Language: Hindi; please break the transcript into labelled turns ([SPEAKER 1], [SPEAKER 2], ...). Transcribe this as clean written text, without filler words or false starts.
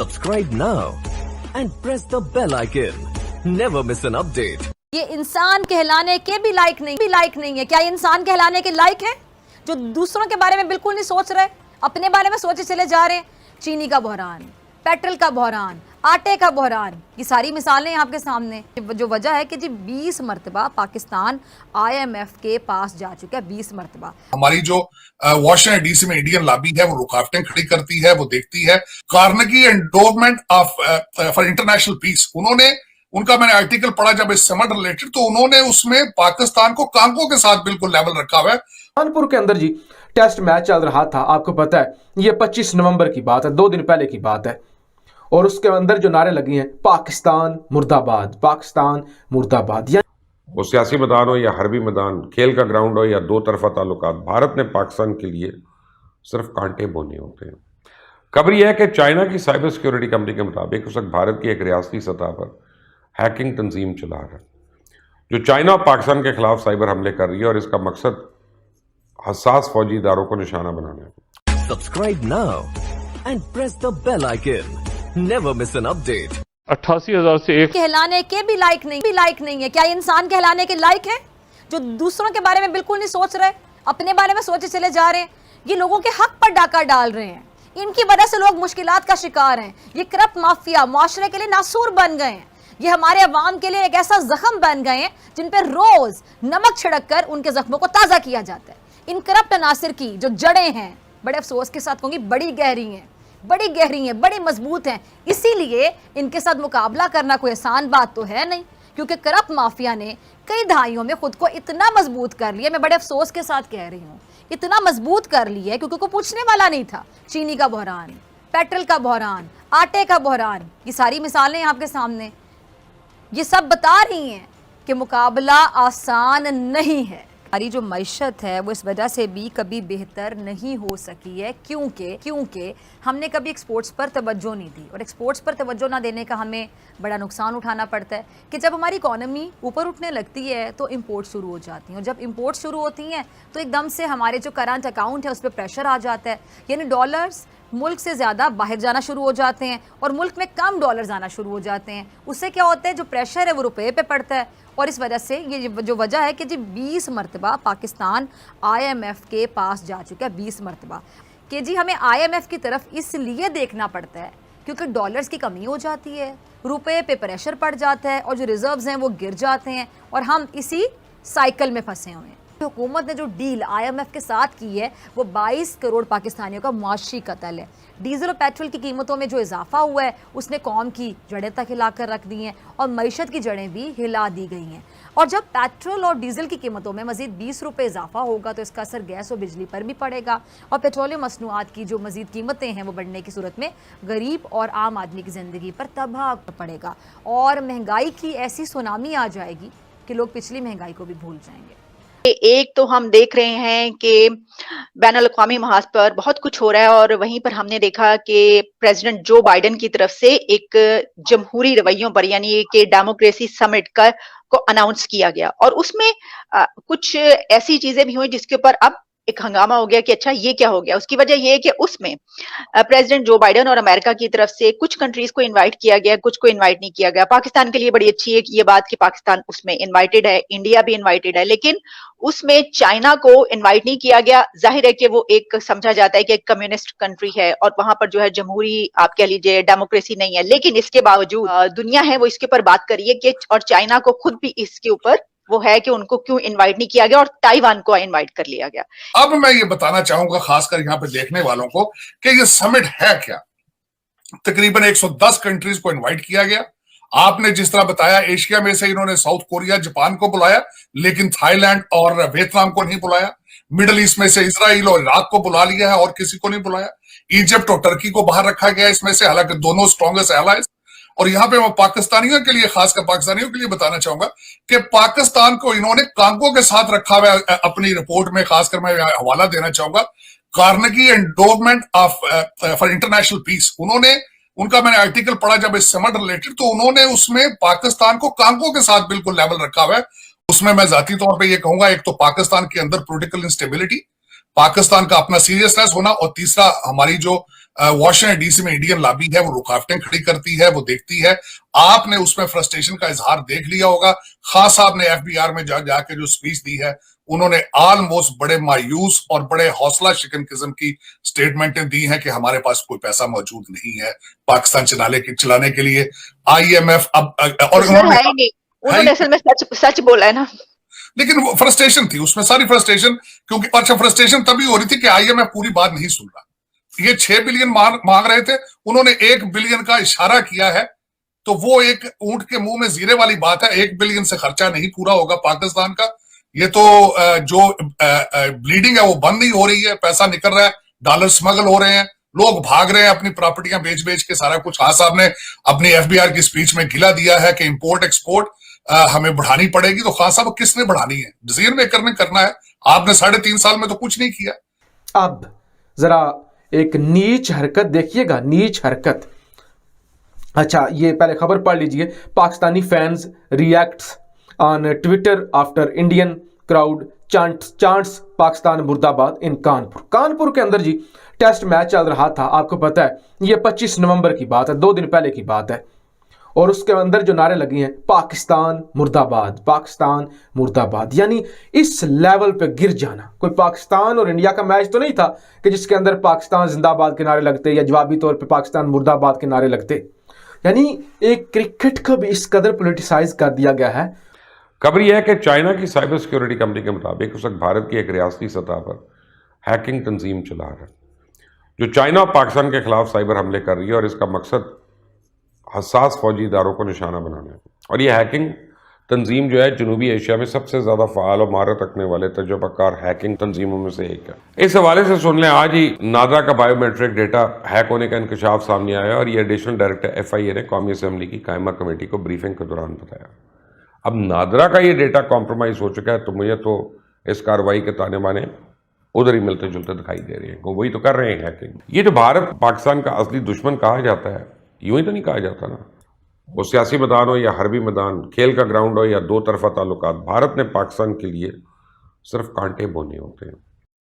[SPEAKER 1] Subscribe now and press the bell icon. Never miss an update.
[SPEAKER 2] ये इंसान कहलाने के भी लायक नहीं है। क्या ये इंसान कहलाने के लायक है जो दूसरों के बारे में बिल्कुल नहीं सोच रहे, अपने बारे में सोचे चले जा रहे हैं? चीनी का बहरान, पेट्रोल का बहरान, आटे का बहरान, ये सारी मिसालें आपके सामने। जो वजह है कि जी 20 मरतबा पाकिस्तान IMF के पास जा चुका है। 20 मरतबा
[SPEAKER 3] हमारी जो वॉशिंगटन डीसी में इंडियन लॉबी है वो रुकावटें खड़ी करती है, वो देखती है। Carnegie Endowment of for International Peace, उनका मैंने आर्टिकल पढ़ा जब इस समर रिलेटेड, तो उन्होंने उसमें पाकिस्तान को कांगो के साथ बिल्कुल लेवल रखा हुआ है।
[SPEAKER 4] कानपुर के अंदर जी टेस्ट मैच चल रहा था, आपको पता है ये 25 नवंबर की बात है, 2 दिन पहले की बात है। और उसके अंदर जो नारे लगी हैं, पाकिस्तान मुर्दाबाद, पाकिस्तान मुर्दाबाद।
[SPEAKER 5] वो सियासी मैदान हो या हरबी मैदान, खेल का ग्राउंड हो या दो तरफा ताल्लुकात, भारत ने पाकिस्तान के लिए सिर्फ कांटे बोने होते हैं। खबर यह है कि चाइना की साइबर सिक्योरिटी कंपनी के मुताबिक उस वक्त भारत की एक रियासती सतह पर हैकिंग तंजीम चला रहा है जो चाइना और पाकिस्तान के खिलाफ साइबर हमले कर रही है, और इसका मकसद हसास फौजी इदारों को निशाना बनाना है।
[SPEAKER 1] Subscribe now and press the bell icon. Never miss an update.
[SPEAKER 6] 88,000 से एक
[SPEAKER 2] कहलाने के भी लायक नहीं है। क्या ये इंसान कहलाने के लायक है जो दूसरों के बारे में बिल्कुल नहीं सोच रहे, अपने बारे में सोचे चले जा रहे हैं? ये लोगों के हक पर डाका डाल रहे हैं, इनकी वजह से लोग मुश्किलात का शिकार हैं। ये करप्ट माफिया मुआशरे के लिए नासूर बन गए हैं। ये हमारे अवाम के लिए एक ऐसा जख्म बन गए हैं जिन पर रोज नमक छिड़क कर उनके जख्मों को ताजा किया जाता है। इन करप्ट अनासिर की जो जड़ें हैं, बड़े अफसोस के साथ कहूंगी, बड़ी गहरी हैं, बड़ी मजबूत हैं। इसीलिए इनके साथ मुकाबला करना कोई आसान बात तो है नहीं, क्योंकि करप्ट माफिया ने कई दहाइयों में खुद को इतना मजबूत कर लिया, मैं बड़े अफसोस के साथ कह रही हूँ, इतना मजबूत कर लिया है क्योंकि कोई पूछने वाला नहीं था। चीनी का बहरान, पेट्रोल का बहरान, आटे का बहरान, ये सारी मिसालें आपके सामने। ये सब बता रही हैं कि मुकाबला आसान नहीं है। हमारी जो मईशत है वो इस वजह से भी कभी बेहतर नहीं हो सकी है क्योंकि हमने कभी एक्सपोर्ट्स पर तवज्जो नहीं दी, और एक्सपोर्ट्स पर तवज्जो ना देने का हमें बड़ा नुकसान उठाना पड़ता है कि जब हमारी इकॉनमी ऊपर उठने लगती है तो इंपोर्ट शुरू हो जाती हैं, और जब इंपोर्ट शुरू होती हैं तो एकदम से हमारे जो करंट अकाउंट है उस पर प्रेशर आ जाता है, यानी डॉलर्स मुल्क से ज़्यादा बाहर जाना शुरू हो जाते हैं और मुल्क में कम डॉलर्स आना शुरू हो जाते हैं। उससे क्या होता है, जो प्रेशर है वो रुपये पे पड़ता है, और इस वजह से ये जो वजह है कि जी 20 मरतबा पाकिस्तान IMF के पास जा चुका है। 20 मरतबा कि जी हमें IMF की तरफ इसलिए देखना पड़ता है क्योंकि डॉलर्स की कमी हो जाती है, रुपये पे प्रेशर पड़ जाता है, और जो रिजर्व्स हैं वो गिर जाते हैं, और हम इसी साइकिल में फंसे हुए हैं। हुकूमत ने जो डील IMF के साथ की है वो 22 करोड़ पाकिस्तानियों का मुआशी कत्ल है। डीजल और पेट्रोल की कीमतों में जो इजाफा हुआ है उसने कौम की जड़ें तक हिला कर रख दी हैं, और मईशत की जड़ें भी हिला दी गई हैं। और जब पेट्रोल और डीजल की कीमतों में मजीद 20 रुपये इजाफा होगा तो इसका असर गैस और बिजली पर भी पड़ेगा, और पेट्रोलियम मसनूआत की जो मजीद कीमतें हैं वो बढ़ने की सूरत में गरीब और आम आदमी की ज़िंदगी पर तबाह पड़ेगा, और महंगाई की ऐसी सुनामी आ जाएगी कि लोग पिछली महंगाई को भी भूल जाएंगे।
[SPEAKER 7] एक तो हम देख रहे हैं कि बैनुल अक़वामी महाज पर बहुत कुछ हो रहा है, और वहीं पर हमने देखा कि प्रेसिडेंट जो बाइडेन की तरफ से एक जमहूरी रवैयों पर, यानी कि डेमोक्रेसी समिट को अनाउंस किया गया, और उसमें कुछ ऐसी चीजें भी हुई जिसके ऊपर अब एक हंगामा हो गया कि अच्छा ये क्या हो गया। उसकी वजह यह है कि उसमें प्रेसिडेंट जो बाइडेन और अमेरिका की तरफ से कुछ कंट्रीज को इनवाइट किया गया, कुछ को इनवाइट नहीं किया गया। पाकिस्तान के लिए बड़ी अच्छी है कि ये बात कि पाकिस्तान उसमें इनवाइटेड है, इंडिया भी इनवाइटेड है, लेकिन उसमें चाइना को इनवाइट नहीं किया गया। जाहिर है कि वो एक समझा जाता है कि एक कम्युनिस्ट कंट्री है और वहां पर जो है जमहूरी, आप कह लीजिए, डेमोक्रेसी नहीं है, लेकिन इसके बावजूद दुनिया है वो इसके ऊपर बात कर रही है कि, और चाइना को खुद भी इसके ऊपर वो है कि उनको क्यों इनवाइट नहीं किया गया और ताइवान को इनवाइट कर लिया गया।
[SPEAKER 3] अब मैं ये बताना चाहूंगा खासकर यहाँ पे देखने वालों को कि ये समिट है क्या। तकरीबन 110 कंट्रीज को इनवाइट किया गया। आपने जिस तरह बताया, एशिया में से इन्होंने साउथ कोरिया, जापान को बुलाया, लेकिन थाईलैंड और वियतनाम को नहीं बुलाया। मिडल ईस्ट में से इजराइल और इराक को बुला लिया है और किसी को नहीं बुलाया। इजिप्ट और टर्की को बाहर रखा गया इसमें से, हालांकि दोनों स्ट्रॉन्गेस्ट एलाइज। और यहाँ पे मैं पाकिस्तानियों के लिए, खासकर पाकिस्तानियों के लिए बताना चाहूंगा कि पाकिस्तान को इन्होंने कांगो के साथ रखा हुआ है। अपनी रिपोर्ट में खासकर मैं हवाला देना चाहूंगा Carnegie Endowment of for International Peace, उनका मैंने आर्टिकल पढ़ा जब इस समर रिलेटेड, तो उन्होंने उसमें पाकिस्तान को कांगो के साथ बिल्कुल लेवल रखा हुआ है। उसमें मैं जाती तौर पे ये कहूंगा, एक तो पाकिस्तान के अंदर पॉलिटिकल इंस्टेबिलिटी, पाकिस्तान का अपना सीरियसनेस होना, और तीसरा हमारी जो वॉशिंगटन डीसी में इंडियन लॉबी है, वो रुकावटें खड़ी करती है, वो देखती है। आपने उसमें फ्रस्ट्रेशन का इजहार देख लिया होगा। खान साहब ने एफबीआर में जाके जो स्पीच दी है, उन्होंने ऑलमोस्ट बड़े मायूस और बड़े हौसला शिकन किस्म की स्टेटमेंटें दी हैं कि हमारे पास कोई पैसा मौजूद नहीं है पाकिस्तान चलाने के लिए। IMF अब और
[SPEAKER 7] उन्होंने असल में सच बोला है ना,
[SPEAKER 3] लेकिन वो फ्रस्ट्रेशन थी उसमें, सारी फ्रस्ट्रेशन, क्योंकि अच्छा फ्रस्ट्रेशन तभी हो रही थी कि IMF पूरी बात नहीं सुन रहा। ये 6 बिलियन मांग रहे थे, उन्होंने 1 बिलियन का इशारा किया है, तो वो एक ऊंट के मुंह में जीरे वाली बात है। 1 बिलियन से खर्चा नहीं पूरा होगा पाकिस्तान का। ये तो जो ब्लीडिंग है वो बंद नहीं हो रही है, पैसा निकल रहा है, डॉलर स्मगल हो रहे हैं, लोग भाग रहे हैं अपनी प्रॉपर्टियां बेच बेच के सारा कुछ। खान साहब ने अपनी FBR की स्पीच में गिला दिया है कि इंपोर्ट एक्सपोर्ट हमें बढ़ानी पड़ेगी। तो खान साहब किसने बढ़ानी है? डिसीजन मेकर ने करना है। आपने 3.5 साल में तो कुछ नहीं किया।
[SPEAKER 4] अब जरा एक नीच हरकत देखिएगा, नीच हरकत। अच्छा, ये पहले खबर पढ़ लीजिए। Pakistani fans reacts on Twitter after Indian crowd chants Pakistan मुर्दाबाद इन कानपुर। कानपुर के अंदर जी टेस्ट मैच चल रहा था, आपको पता है ये 25 नवंबर की बात है, 2 दिन पहले की बात है। और उसके अंदर जो नारे लगी हैं पाकिस्तान मुर्दाबाद, पाकिस्तान मुर्दाबाद, यानी इस लेवल पे गिर जाना। कोई पाकिस्तान और इंडिया का मैच तो नहीं था कि जिसके अंदर पाकिस्तान जिंदाबाद के नारे लगते या जवाबी तौर पे पाकिस्तान मुर्दाबाद के नारे लगते। यानी एक क्रिकेट को भी इस कदर पोलिटिसाइज कर दिया गया है।
[SPEAKER 5] खबर यह है कि चाइना की साइबर सिक्योरिटी कंपनी के मुताबिक उस वक्त भारत की एक रियासती सतह पर हैकिंग तंजीम चला रहा है, जो चाइना और पाकिस्तान के खिलाफ साइबर हमले कर रही है, और इसका मकसद हसास फौजी इदारों को निशाना बनाना है। और यह हैकिंग तंजीम जो है जनूबी एशिया में सबसे ज़्यादा फ़ाल और महारत रखने वाले तजुर्बाकार हैकिंग तंजीमों में से एक है। इस हवाले से सुन लें, आज ही नादरा का बायोमेट्रिक डेटा हैक होने का इंकशाफ सामने आया, और ये एडिशनल डायरेक्टर FIA ने कौमी असम्बली की कायमा कमेटी को ब्रीफिंग के दौरान बताया। अब नादरा का ये डेटा कॉम्प्रोमाइज़ हो चुका है, तो मुझे तो इस कार्रवाई के ताने बाने उधर ही मिलते जुलते दिखाई दे रहे हैं। वही तो कर रहे हैं हैकिंग। ये जो भारत पाकिस्तान का असली दुश्मन कहा जाता है, यूं ही तो नहीं कहा जाता ना। वो सियासी मैदान हो या हरबी मैदान, खेल का ग्राउंड हो या दो तरफा ताल्लुकात, भारत ने पाकिस्तान के लिए सिर्फ कांटे बोने होते हैं।